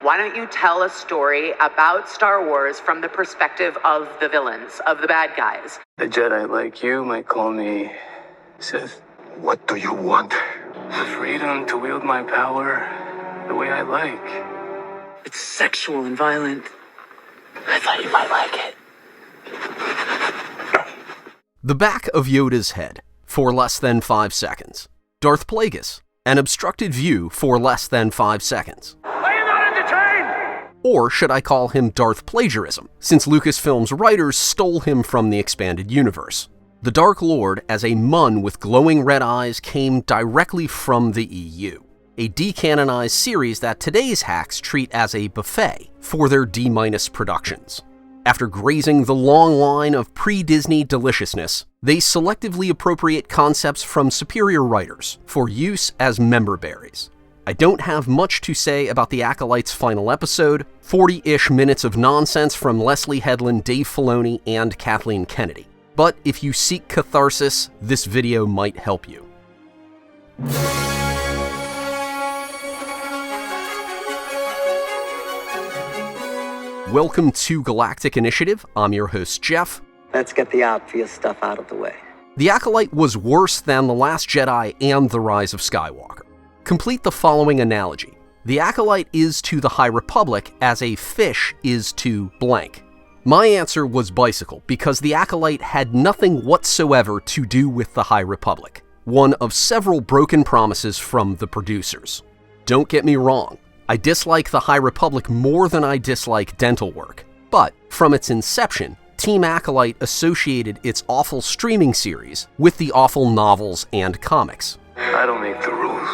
Why don't you tell a story about Star Wars from the perspective of the villains, of the bad guys? A Jedi like you might call me Sith. What do you want? The freedom to wield my power the way I like. It's sexual and violent. I thought you might like it. The back of Yoda's head, for less than 5 seconds. Darth Plagueis, an obstructed view for less than 5 seconds. Are you not entertained? Or should I call him Darth Plagiarism, since Lucasfilm's writers stole him from the expanded universe. The Dark Lord, as a Mun with glowing red eyes, came directly from the EU, a decanonized series that today's hacks treat as a buffet for their D- productions. After grazing the long line of pre-Disney deliciousness, they selectively appropriate concepts from superior writers for use as member berries. I don't have much to say about the Acolyte's final episode, 40-ish minutes of nonsense from Leslie Headland, Dave Filoni, and Kathleen Kennedy. But if you seek catharsis, this video might help you. Welcome to Galactic Initiative. I'm your host, Jeff. Let's get the obvious stuff out of the way. The Acolyte was worse than The Last Jedi and The Rise of Skywalker. Complete the following analogy. The Acolyte is to the High Republic as a fish is to blank. My answer was bicycle, because the Acolyte had nothing whatsoever to do with the High Republic, one of several broken promises from the producers. Don't get me wrong, I dislike the High Republic more than I dislike dental work, but from its inception, Team Acolyte associated its awful streaming series with the awful novels and comics. I don't make the rules.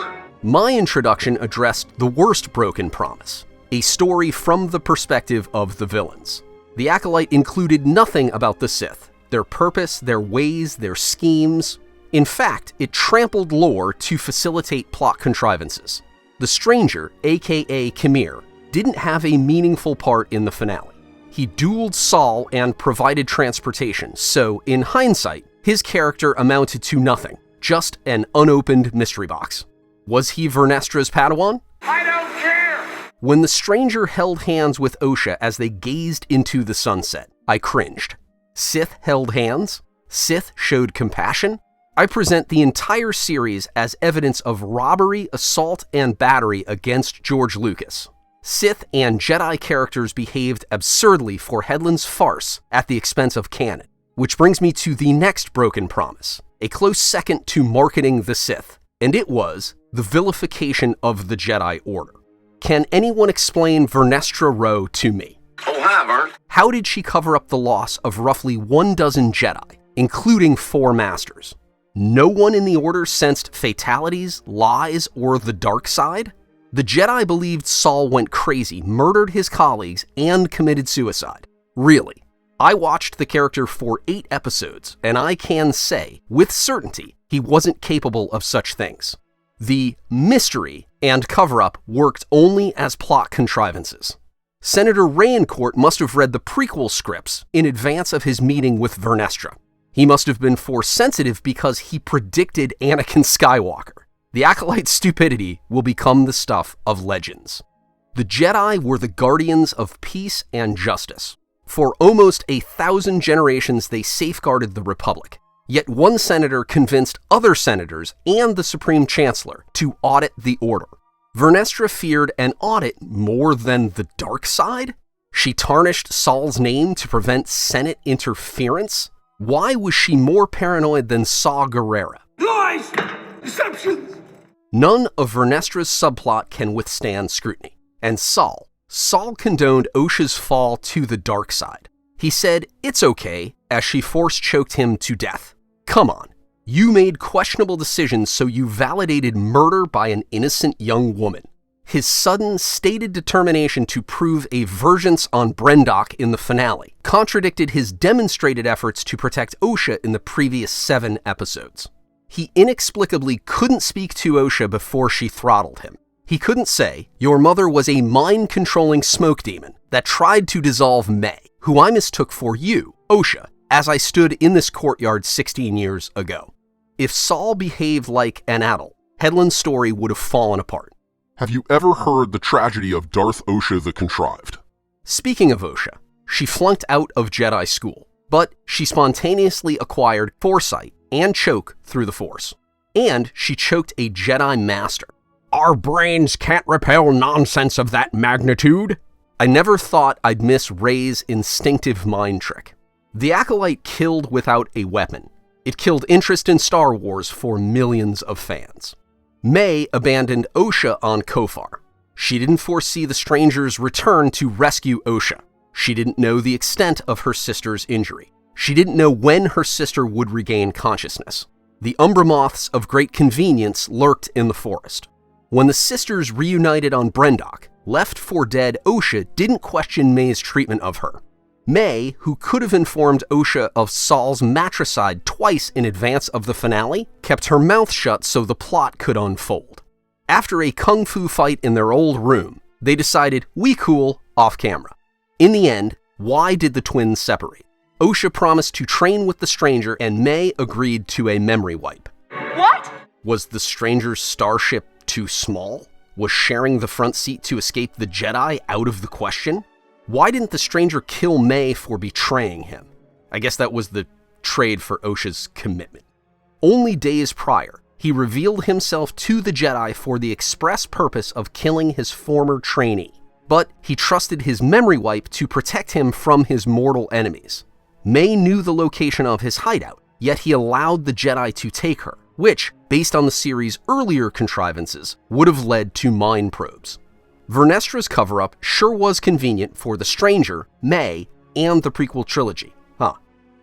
My introduction addressed the worst broken promise, a story from the perspective of the villains. The Acolyte included nothing about the Sith, their purpose, their ways, their schemes. In fact, it trampled lore to facilitate plot contrivances. The Stranger, aka Khmer, didn't have a meaningful part in the finale. He dueled Saul and provided transportation, so in hindsight, his character amounted to nothing, just an unopened mystery box. Was he Vernestra's Padawan? I don't care! When the Stranger held hands with Osha as they gazed into the sunset, I cringed. Sith held hands? Sith showed compassion? I present the entire series as evidence of robbery, assault, and battery against George Lucas. Sith and Jedi characters behaved absurdly for Headland's farce at the expense of canon. Which brings me to the next broken promise, a close second to marketing the Sith, and it was the vilification of the Jedi Order. Can anyone explain Vernestra Rwoh to me? Oh, hi, Vern. How did she cover up the loss of roughly 12 Jedi, including 4 Masters? No one in the Order sensed fatalities, lies, or the dark side? The Jedi believed Saul went crazy, murdered his colleagues, and committed suicide. Really. I watched the character for 8 episodes, and I can say, with certainty, he wasn't capable of such things. The mystery and cover-up worked only as plot contrivances. Senator Rayencourt must have read the prequel scripts in advance of his meeting with Vernestra. He must have been Force-sensitive because he predicted Anakin Skywalker. The Acolyte's stupidity will become the stuff of legends. The Jedi were the guardians of peace and justice. For almost 1,000 generations, they safeguarded the Republic. Yet one senator convinced other senators and the Supreme Chancellor to audit the Order. Vernestra feared an audit more than the dark side? She tarnished Saul's name to prevent Senate interference? Why was she more paranoid than Saw Gerrera? Lies! Deceptions! None of Vernestra's subplot can withstand scrutiny. And Saul condoned Osha's fall to the dark side. He said, "It's okay," as she force-choked him to death. Come on. You made questionable decisions, so you validated murder by an innocent young woman. His sudden, stated determination to prove a vengeance on Brendock in the finale contradicted his demonstrated efforts to protect Osha in the previous 7 episodes. He inexplicably couldn't speak to Osha before she throttled him. He couldn't say, "Your mother was a mind-controlling smoke demon that tried to dissolve May, who I mistook for you, Osha, as I stood in this courtyard 16 years ago." If Saul behaved like an adult, Headland's story would have fallen apart. Have you ever heard the tragedy of Darth Osha the Contrived? Speaking of Osha, she flunked out of Jedi school, but she spontaneously acquired foresight and choke through the Force. And she choked a Jedi Master. Our brains can't repel nonsense of that magnitude. I never thought I'd miss Rey's instinctive mind trick. The Acolyte killed without a weapon. It killed interest in Star Wars for millions of fans. May abandoned Osha on Kofar. She didn't foresee the stranger's return to rescue Osha. She didn't know the extent of her sister's injury. She didn't know when her sister would regain consciousness. The Umbra Moths of great convenience lurked in the forest. When the sisters reunited on Brendok, left for dead Osha didn't question May's treatment of her. May, who could have informed Osha of Saul's matricide twice in advance of the finale, kept her mouth shut so the plot could unfold. After a kung fu fight in their old room, they decided, we cool, off camera. In the end, why did the twins separate? Osha promised to train with the stranger and May agreed to a memory wipe. What? Was the stranger's starship too small? Was sharing the front seat to escape the Jedi out of the question? Why didn't the stranger kill May for betraying him? I guess that was the trade for Osha's commitment. Only days prior, he revealed himself to the Jedi for the express purpose of killing his former trainee. But he trusted his memory wipe to protect him from his mortal enemies. May knew the location of his hideout, yet he allowed the Jedi to take her, which, based on the series' earlier contrivances, would have led to mind probes. Vernestra's cover-up sure was convenient for the stranger, May, and the prequel trilogy.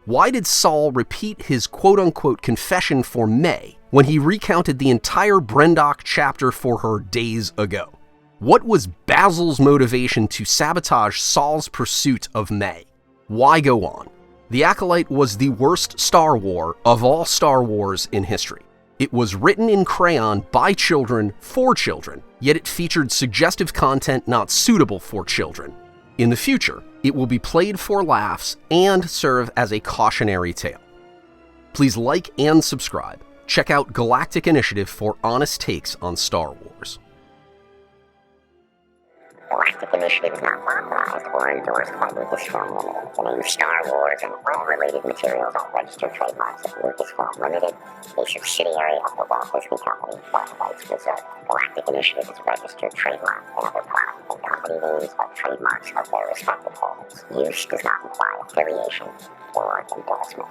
Why did Saul repeat his quote-unquote confession for May when he recounted the entire Brendok chapter for her days ago? What was Basil's motivation to sabotage Saul's pursuit of May? Why go on? The Acolyte was the worst Star War of all Star Wars in history. It was written in crayon by children for children, yet it featured suggestive content not suitable for children. In the future, it will be played for laughs and serve as a cautionary tale. Please like and subscribe. Check out Galactic Initiative for honest takes on Star Wars. Galactic Initiative is not authorized or endorsed by Lucasfilm Limited. The name Star Wars and all related materials are registered trademarks of Lucasfilm Limited, a subsidiary of the Walt Disney Company, by rights reserved. Galactic Initiative is a registered trademark, and other product and company names are trademarks of their respective holders. Use does not imply affiliation or endorsement.